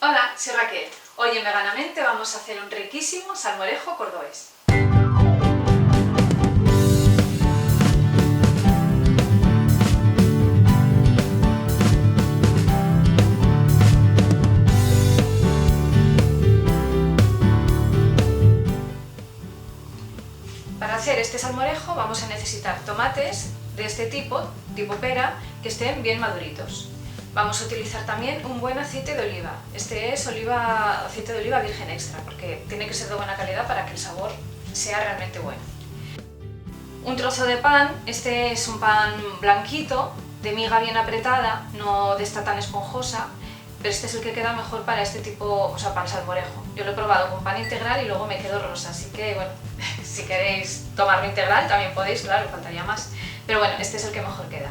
Hola, soy Raquel. Hoy en Veganamente vamos a hacer un riquísimo salmorejo cordobés. Para hacer este salmorejo vamos a necesitar tomates de este tipo pera, que estén bien maduritos. Vamos a utilizar también un buen aceite de oliva. Este es aceite de oliva virgen extra, porque tiene que ser de buena calidad para que el sabor sea realmente bueno. Un trozo de pan, este es un pan blanquito, de miga bien apretada, no de esta tan esponjosa, pero este es el que queda mejor para este tipo, pan salmorejo. Yo lo he probado con pan integral y luego me quedó rosa, así que bueno, si queréis tomarlo integral también podéis, claro, faltaría más. Pero bueno, este es el que mejor queda.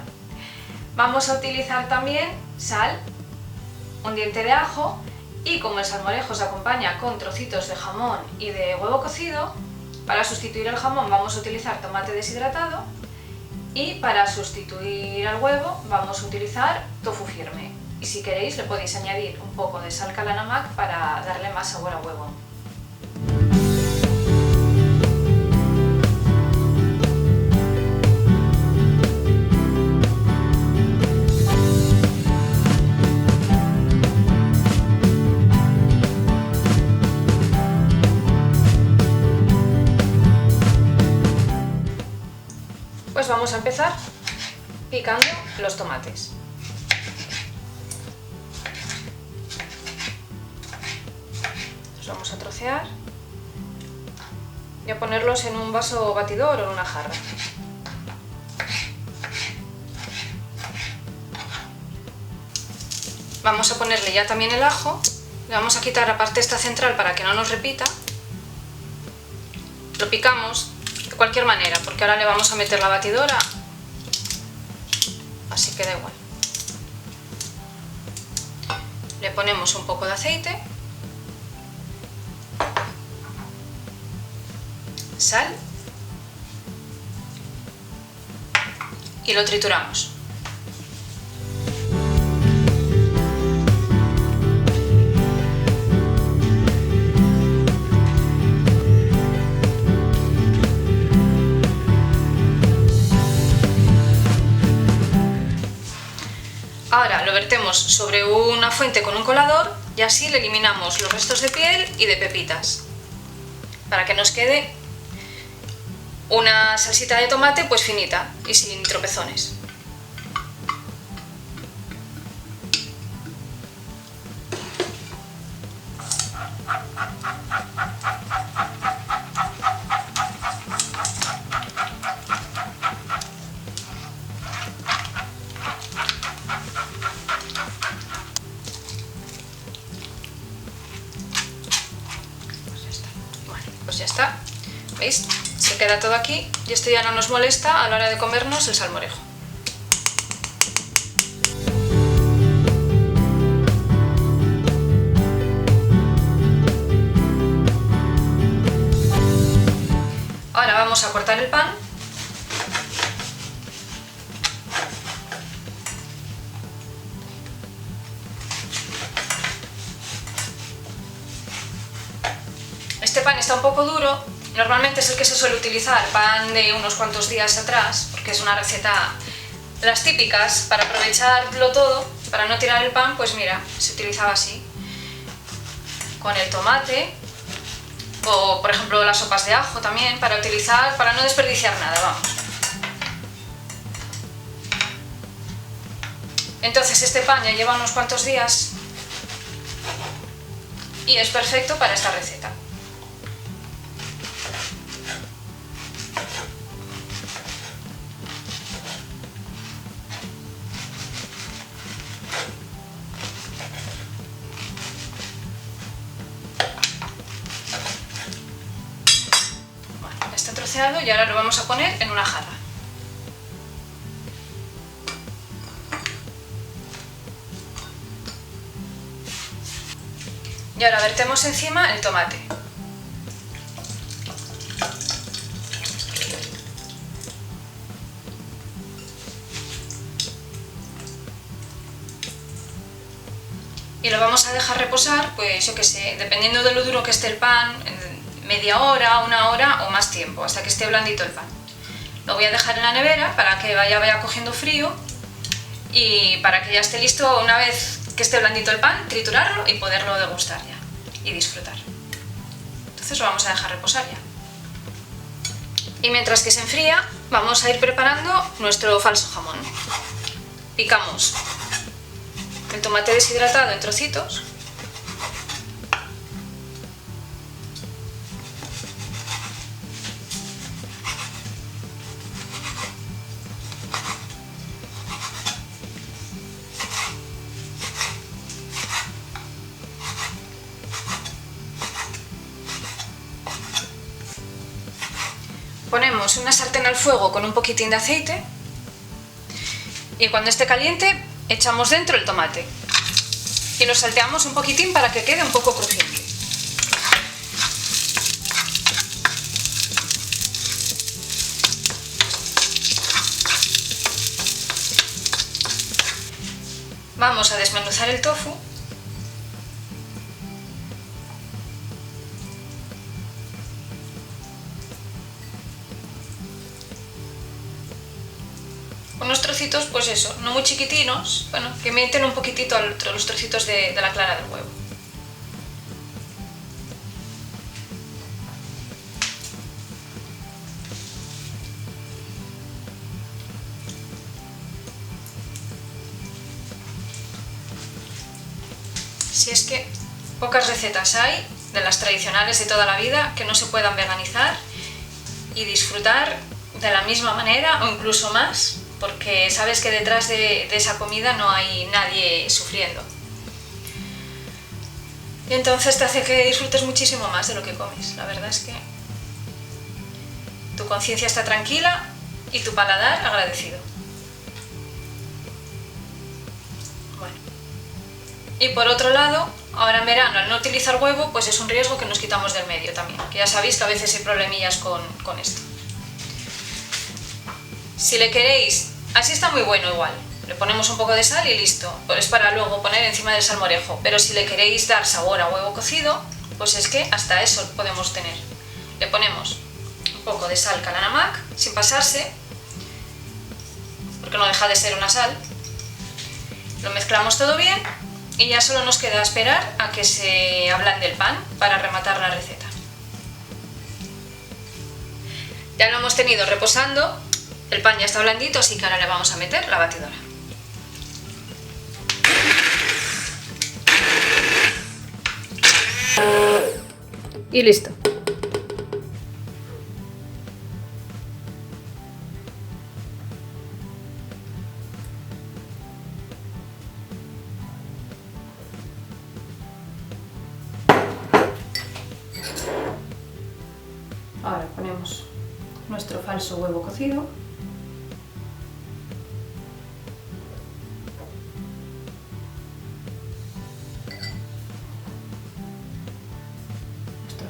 Vamos a utilizar también sal, un diente de ajo y como el salmorejo se acompaña con trocitos de jamón y de huevo cocido, para sustituir el jamón vamos a utilizar tomate deshidratado y para sustituir al huevo vamos a utilizar tofu firme. Y si queréis le podéis añadir un poco de sal kala namak para darle más sabor al huevo. Pues vamos a empezar picando los tomates. Los vamos a trocear y a ponerlos en un vaso batidor o en una jarra. Vamos a ponerle ya también el ajo, le vamos a quitar la parte esta central para que no nos repita. Lo picamos de cualquier manera, porque ahora le vamos a meter la batidora, así que da igual. Le ponemos un poco de aceite, sal y lo trituramos. Ahora lo vertemos sobre una fuente con un colador y así le eliminamos los restos de piel y de pepitas, para que nos quede una salsita de tomate pues finita y sin tropezones. Pues ya está, ¿veis? Se queda todo aquí y esto ya no nos molesta a la hora de comernos el salmorejo. Ahora vamos a cortar el pan. Este pan está un poco duro, normalmente es el que se suele utilizar, pan de unos cuantos días atrás, porque es una receta de las típicas, para aprovecharlo todo, para no tirar el pan, pues mira, se utilizaba así, con el tomate, o por ejemplo las sopas de ajo también, para no desperdiciar nada, vamos. Entonces este pan ya lleva unos cuantos días y es perfecto para esta receta. Está troceado y ahora lo vamos a poner en una jarra. Y ahora vertemos encima el tomate. y lo vamos a dejar reposar, pues yo qué sé, dependiendo de lo duro que esté el pan, media hora, una hora o más tiempo, hasta que esté blandito el pan. Lo voy a dejar en la nevera para que vaya cogiendo frío y para que ya esté listo una vez que esté blandito el pan, triturarlo y poderlo degustar ya y disfrutar. Entonces lo vamos a dejar reposar ya. Y mientras que se enfría, vamos a ir preparando nuestro falso jamón. Picamos el tomate deshidratado en trocitos. Ponemos una sartén al fuego con un poquitín de aceite y cuando esté caliente echamos dentro el tomate y lo salteamos un poquitín para que quede un poco crujiente. Vamos a desmenuzar el tofu. Unos trocitos, pues eso, no muy chiquitinos, bueno, que meten un poquitito los trocitos de la clara del huevo. Si es que pocas recetas hay, de las tradicionales de toda la vida, que no se puedan veganizar y disfrutar de la misma manera o incluso más, porque sabes que detrás de esa comida no hay nadie sufriendo. Y entonces te hace que disfrutes muchísimo más de lo que comes. La verdad es que tu conciencia está tranquila y tu paladar agradecido. Bueno. Y por otro lado, ahora en verano, al no utilizar huevo, pues es un riesgo que nos quitamos del medio también, que ya sabéis que a veces hay problemillas con esto. Si le queréis, así está muy bueno igual, le ponemos un poco de sal y listo, es para luego poner encima del salmorejo, pero si le queréis dar sabor a huevo cocido, pues es que hasta eso podemos tener. Le ponemos un poco de sal Kala-Namak, sin pasarse, porque no deja de ser una sal, lo mezclamos todo bien y ya solo nos queda esperar a que se ablande el pan para rematar la receta. Ya lo hemos tenido reposando. El pan ya está blandito, así que ahora le vamos a meter la batidora. Y listo. Ahora ponemos nuestro falso huevo cocido.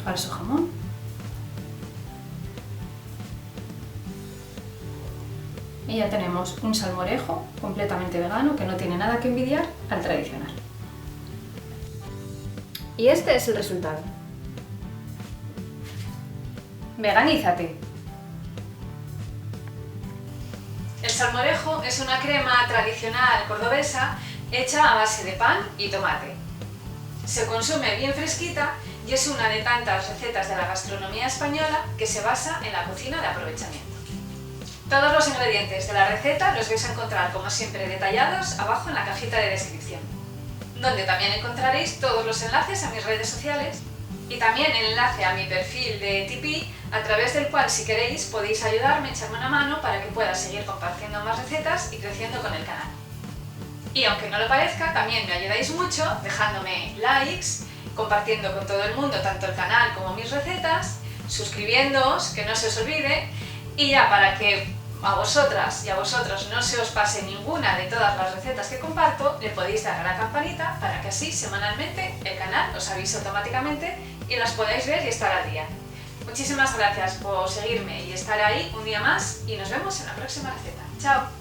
Falso jamón y ya tenemos un salmorejo completamente vegano que no tiene nada que envidiar al tradicional. Y este es el resultado. Veganízate. El salmorejo es una crema tradicional cordobesa hecha a base de pan y tomate. Se consume bien fresquita y es una de tantas recetas de la gastronomía española que se basa en la cocina de aprovechamiento. Todos los ingredientes de la receta los vais a encontrar, como siempre, detallados abajo en la cajita de descripción, donde también encontraréis todos los enlaces a mis redes sociales y también el enlace a mi perfil de Tipeee, a través del cual, si queréis, podéis ayudarme, echarme una mano para que pueda seguir compartiendo más recetas y creciendo con el canal. Y aunque no lo parezca, también me ayudáis mucho dejándome likes, compartiendo con todo el mundo tanto el canal como mis recetas, suscribiéndoos, que no se os olvide, y ya para que a vosotras y a vosotros no se os pase ninguna de todas las recetas que comparto, le podéis dar a la campanita para que así semanalmente el canal os avise automáticamente y las podáis ver y estar al día. Muchísimas gracias por seguirme y estar ahí un día más y nos vemos en la próxima receta. ¡Chao!